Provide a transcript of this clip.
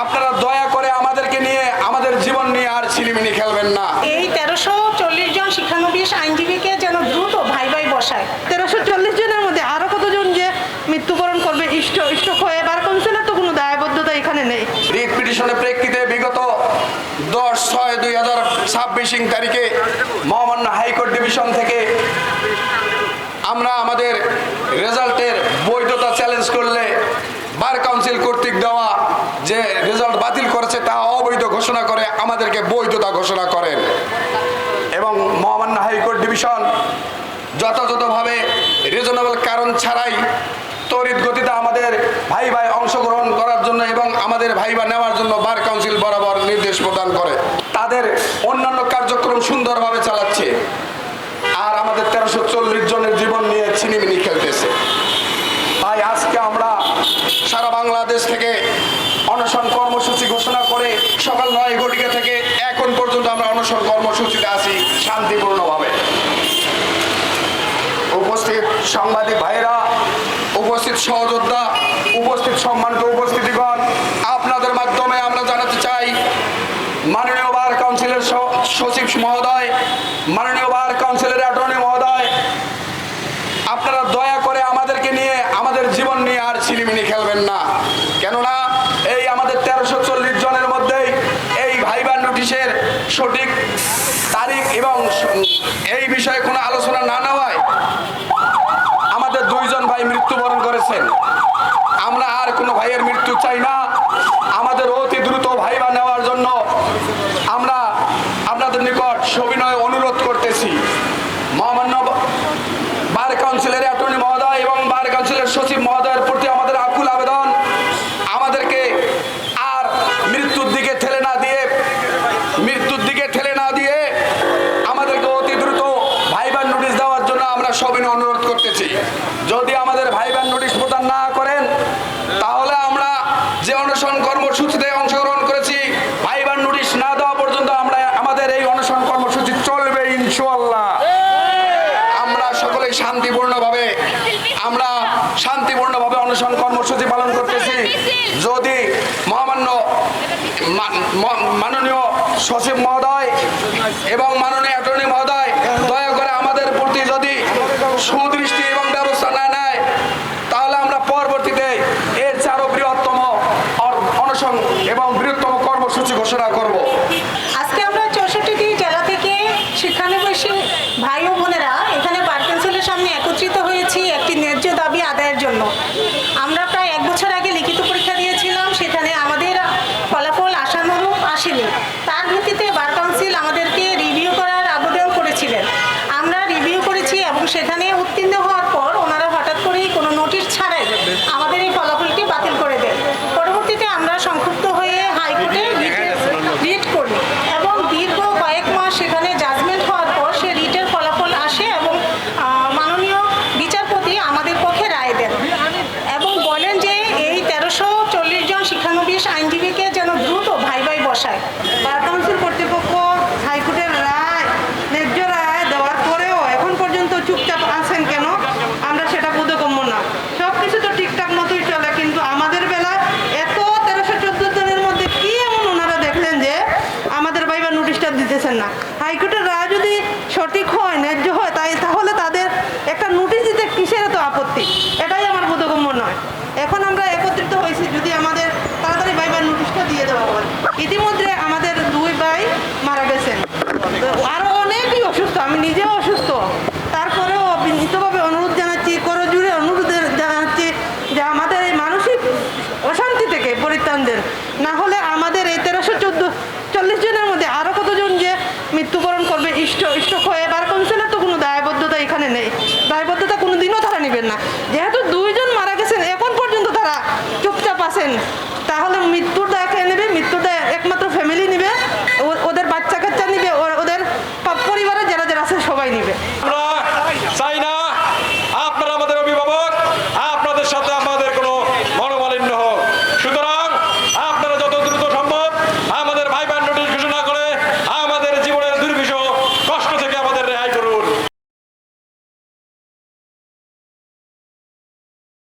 আপনারা দয়া করে আমাদেরকে নিয়ে, আমাদের জীবন নিয়ে আর ছিনিমিনি খেলবেন না। এই 1340 জন শিক্ষানবিশ আইনজীবীকে যেন দ্রুত ভাই ভাই বসায়। 1340 জনের মধ্যে আরো কতজন যে মৃত্যুবরণ করবে স্ট্রোক হয়ে, বার কাউন্সিলের তো কোনো দায়বদ্ধতা এখানে নেই। রিট পিটিশনের প্রেক্ষিতে বিগত 10/6/2026 তারিখে মহামান্য হাইকোর্ট ডিভিশন থেকে আমরা আমাদের রেজাল্টের বৈধতা চ্যালেঞ্জ করলে বার কাউন্সিল কর্তৃক দেওয়া যে রেজাল্ট বাতিল করেছে তা অবৈধ ঘোষণা করে আমাদেরকে বৈধতা ঘোষণা করেন এবং মহামান্য হাইকোর্ট ডিভিশন যথাযথভাবে রিজনেবল কারণ ছাড়াই তড়িৎ গতিতে আমাদের ভাই ভাই অংশগ্রহণ করার জন্য এবং আমাদের ভাইবা নেওয়ার জন্য বার কাউন্সিল বরাবর নির্দেশ প্রদান করে। তাদের অন্যান্য কার্যক্রম সুন্দরভাবে চালাচ্ছে, আর আমাদের 1340 জনের জীবন নিয়ে ছিনিমিনি খেলতেছে। তাই আজকে আমরা সারা বাংলাদেশ থেকে অনশন কর্মসূচি ঘোষণা করে সকাল 9 ঘটিকা থেকে এখন পর্যন্ত আমরা অনশন কর্মসূচিতে আছি শান্তিপূর্ণভাবে। উপস্থিত সাংবাদিক ভাইরা, উপস্থিত সহযোদ্ধা, উপস্থিত সম্মানিত উপস্থিতিগণ, আপনাদের মাধ্যমে আমরা জানাতে চাই মাননীয় বার কাউন্সিলের সচিব মহোদয়, মাননীয় বার কাউন্সিলের অ্যাটর্নি মহোদয়, আপনারা দয়া করে আমাদেরকে নিয়ে, আমাদের জীবন নিয়ে আর ছিনিমিনি খেলবেন না। কেননা এই আমাদের 1340 জনের মধ্যেই এই ভাইবার নোটিশের সঠিক তারিখ এবং এই বিষয়ে কোনো আলোচনা না নেওয়ায় আমাদের 2 জন ভাই মৃত্যুবরণ করেছেন। আমরা আর কোনো ভাইয়ের মৃত্যু চাই না। আমাদের অতি দ্রুত ভাইবা নেওয়ার জন্য আমরা আপনাদের নিকট সবিনয় অনুরোধ করতেছি। মহামান্য বার কাউন্সিলের অ্যাটর্নি মহোদয় এবং বার কাউন্সিলের সচিব মহোদয়ের প্রতি আমাদের আকুল আবেদন, আমাদেরকে আর মৃত্যুর দিকে ঠেলে না দিয়ে আমাদেরকে অতি দ্রুত ভাইবার নোটিশ দেওয়ার জন্য আমরা সবিনয় অনুরোধ করতেছি। যদি আমাদের ভাইবার নোটিশ প্রদান না করেন তাহলে আমরা যে অনশন কর্মসূচিতে অংশগ্রহণ করেছি, ভাইবার নোটিশ না দেওয়া পর্যন্ত আমাদের এই অনশন কর্মসূচি চলবে ইনশাআল্লাহ। আমরা সকলেই শান্তিপূর্ণভাবে অনশন কর্মসূচি পালন করতেছি। যদি মাননীয় সচিব মহোদয় এবং মাননীয় অ্যাটর্নি মহোদয় দয়া করে আমাদের প্রতি যদি সুদৃষ্টি এবং ব্যবস্থা না নেয় তাহলে আমরা পরবর্তীতে এর চেয়ে বৃহত্তম অনশন এবং বৃহত্তম কর্মসূচি ঘোষণা করব। আজকে আমরা 64টি জেলা থেকে শিক্ষানবিশ ভাই ও বোনেরা এখানে বার কাউন্সিলের সামনে একত্রিত হয়েছি একটি ন্যায্য দাবি আদায়ের জন্য। আমরা প্রায় 1 বছর আগে লিখিত পরীক্ষা দিয়েছিলাম, সেখানে আমাদের ফলাফল আশানুরূপ আসেনি। তার ভিত্তিতে বার কাউন্সিল আমাদেরকে রিভিউ করার আবেদন করেছিলেন। আমরা রিভিউ করেছি এবং সেখানে উত্তীর্ণ হওয়ার পর ওনারা হঠাৎ করেই কোনো নোটিশ ছাড়াই আমাদের এই ফলাফলটি বাতিল করে দেন। পরবর্তীতে আমরা সংক্ষুব্ধ হয়ে হাইকোর্টে রিট করি এবং দীর্ঘ কয়েক মাস সেখানে জাজমেন্ট হওয়ার পর সে রিটের ফলাফল আসে এবং মাননীয় বিচারপতি আমাদের পক্ষে রায় দেন এবং বলেন যে এই 1340 জন শিক্ষানবিশ আইনজীবীকে যেন দ্রুত ভাই ভাই বসায়। বার কাউন্সিল কর্তৃপক্ষ হাইকোর্টের ন্যায্য রায় দেওয়ার পরেও এখন পর্যন্ত চুপচাপ আছেন কেন, আমরা সেটা বোধগম্য না। সব কিছু তো ঠিকঠাক মতোই চলে, কিন্তু আমাদের বেলায় এত 1314 জনের মধ্যে কি এমন ওনারা দেখলেন যে আমাদের ভাইবার নোটিশটা দিতেছেন না। হাইকোর্টের রায় যদি সঠিক হয়, ন্যায্য হয়, তাহলে তাদের একটা নোটিশ দিতে কিসের এত আপত্তি, এটাই আমার বোধগম্য নয়। এখন আমরা একত্রিত হয়েছি যদি আমাদের তাড়াতাড়ি ভাইবার নোটিশটা দিয়ে দেওয়া হয়। ইতিমধ্যে আমাদের 2 ভাই মারা গেছেন, আরও অনেকেই অসুস্থ, আমি নিজেও অসুস্থ। তারপরেও বিনীতভাবে অনুরোধ জানাচ্ছি, করজোড়ে অনুরোধ জানাচ্ছি যে আমাদের এই মানসিক অশান্তি থেকে পরিত্রাণ দেন। না হলে আমাদের এই 1340 জনের মধ্যে আরও কতজন যে মৃত্যুবরণ করবে স্ট্রোক হয়ে, বার কাউন্সিলের তো কোনো দায়বদ্ধতা এখানে নেই। দায়বদ্ধতা কোনো দিনও তারা নেবেন না। যেহেতু 2 জন মারা গেছেন, এখন পর্যন্ত তারা চুপচাপ আছেন, তাহলে মৃত্যুর দায়কে